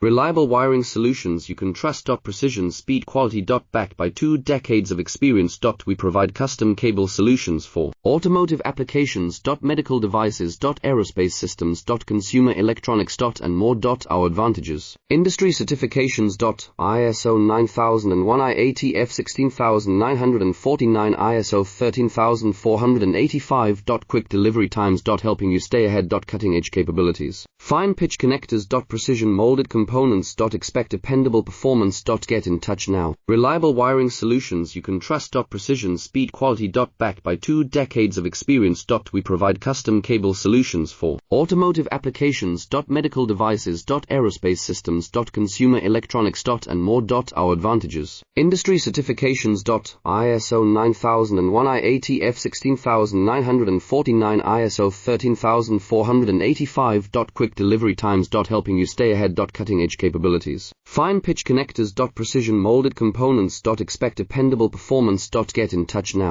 Reliable wiring solutions you can trust. Precision, speed, quality. Backed by 2 decades of experience. We provide custom cable solutions for automotive applications. Medical devices. Aerospace systems. Consumer electronics. And more. Our advantages: industry certifications. ISO 9001, IATF 16949, ISO 13485. Quick delivery times. Helping you stay ahead. Cutting edge capabilities. Fine pitch connectors. Precision molded components. Expect dependable performance. Get in touch now. Reliable wiring solutions you can trust. Precision, speed, quality. Backed by 2 decades of experience. We provide custom cable solutions for automotive applications. Medical devices. Aerospace systems. Consumer electronics. And more. Our advantages: industry certifications. ISO 9001, IATF 16949, ISO 13485. Quick delivery times. Helping you stay ahead. Cutting edge capabilities. Fine pitch connectors. Precision molded components. Expect dependable performance. Get in touch now.